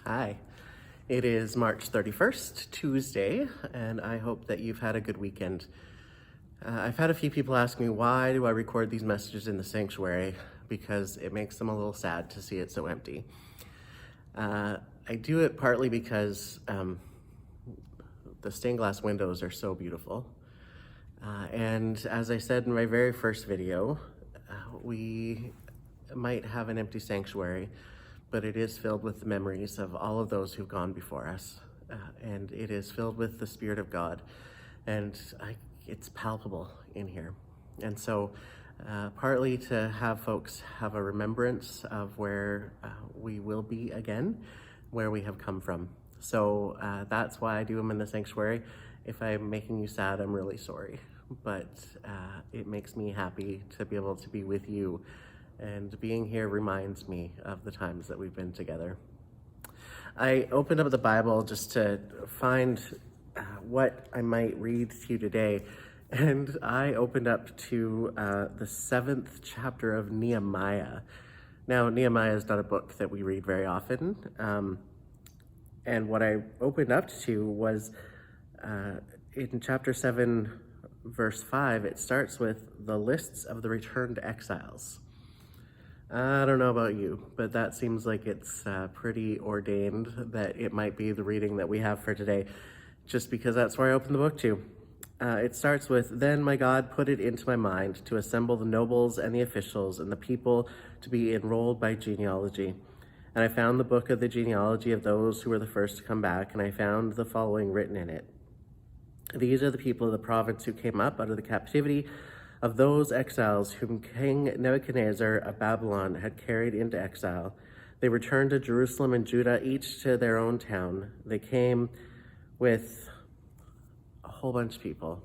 Hi, it is March 31st, Tuesday, and I hope that you've had a good weekend. I've had a few people ask me, why do I record these messages in the sanctuary? Because it makes them a little sad to see it so empty. I do it partly because the stained glass windows are so beautiful. And as I said in my very first video, we might have an empty sanctuary, but it is filled with the memories of all of those who've gone before us. And it is filled with the Spirit of God. And it's palpable in here. And so partly to have folks have a remembrance of where we will be again, where we have come from. So that's why I do them in the sanctuary. If I'm making you sad, I'm really sorry. But it makes me happy to be able to be with you. And being here reminds me of the times that we've been together. I opened up the Bible just to find what I might read to you today. And I opened up to the 7th chapter of Nehemiah. Now, Nehemiah is not a book that we read very often. And what I opened up to was in chapter 7, verse 5, it starts with the lists of the returned exiles. I don't know about you, but that seems like it's pretty ordained that it might be the reading that we have for today, just because that's where I opened the book to. It starts with, "Then my God put it into my mind to assemble the nobles and the officials and the people to be enrolled by genealogy. And I found the book of the genealogy of those who were the first to come back, and I found the following written in it. These are the people of the province who came up out of the captivity of those exiles whom King Nebuchadnezzar of Babylon had carried into exile. They returned to Jerusalem and Judah, each to their own town. They came with a whole bunch of people."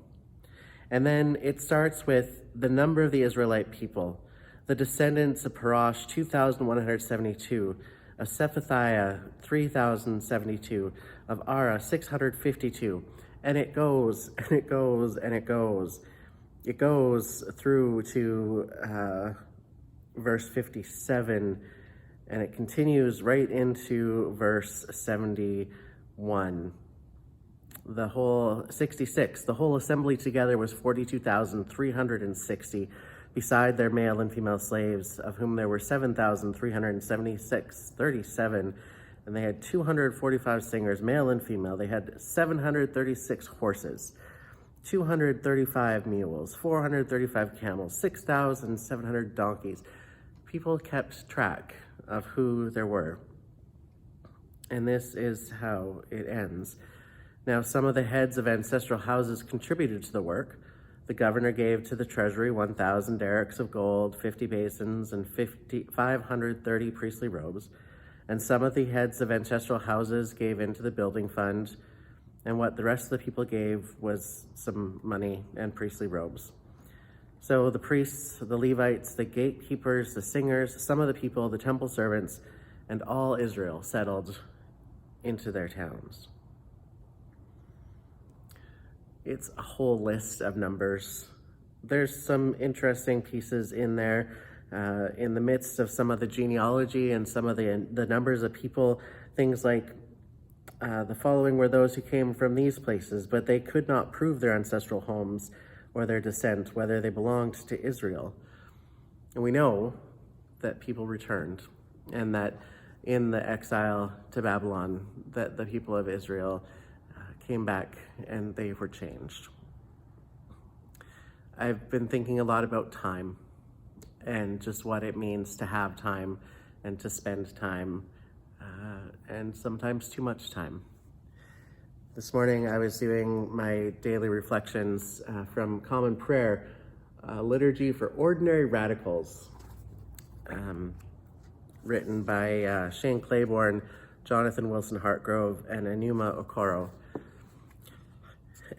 And then it starts with the number of the Israelite people. The descendants of Parosh, 2,172. Of Sephathiah, 3,072. Of Ara, 652. And it goes, and it goes, and it goes. It goes through to verse 57, and it continues right into verse 71. The whole 66, the whole assembly together was 42,360, beside their male and female slaves, of whom there were 7,337, and they had 245 singers, male and female. They had 736 horses, 235 mules, 435 camels, 6,700 donkeys. People kept track of who there were. And this is how it ends. Now, some of the heads of ancestral houses contributed to the work. The governor gave to the treasury 1,000 derricks of gold, 50 basins, and 530 priestly robes. And some of the heads of ancestral houses gave into the building fund, and what the rest of the people gave was some money and priestly robes. So the priests, the Levites, the gatekeepers, the singers, some of the people, the temple servants, and all Israel settled into their towns. It's a whole list of numbers. There's some interesting pieces in there in the midst of some of the genealogy and some of the numbers of people, things like the following were those who came from these places, but they could not prove their ancestral homes or their descent, whether they belonged to Israel. And we know that people returned, and that in the exile to Babylon, that the people of Israel came back and they were changed. I've been thinking a lot about time and just what it means to have time and to spend time, and sometimes too much time. This morning I was doing my daily reflections from Common Prayer, Liturgy for Ordinary Radicals, written by Shane Claiborne, Jonathan Wilson Hartgrove, and Enuma Okoro.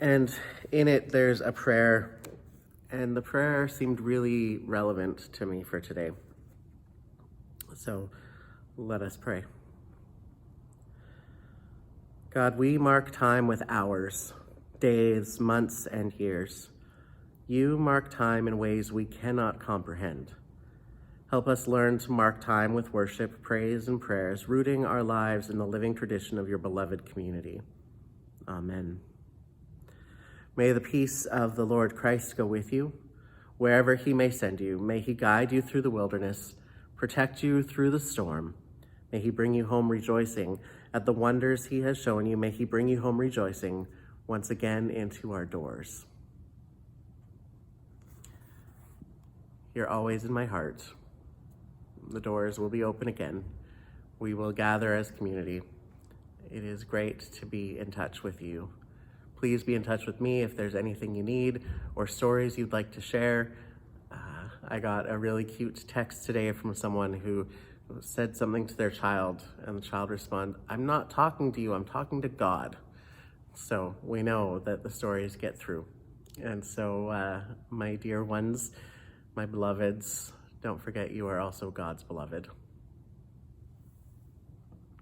And in it there's a prayer, and the prayer seemed really relevant to me for today. So let us pray. God, we mark time with hours, days, months, and years. You mark time in ways we cannot comprehend. Help us learn to mark time with worship, praise, and prayers, rooting our lives in the living tradition of your beloved community. Amen. May the peace of the Lord Christ go with you. Wherever he may send you, may he guide you through the wilderness, protect you through the storm. May he bring you home rejoicing at the wonders he has shown you. May he bring you home rejoicing once again into our doors. You're always in my heart. The doors will be open again. We will gather as community. It is great to be in touch with you. Please be in touch with me if there's anything you need or stories you'd like to share. I got a really cute text today from someone who said something to their child, and the child responded, "I'm not talking to you, I'm talking to God." So we know that the stories get through. And so my dear ones, my beloveds, don't forget you are also God's beloved.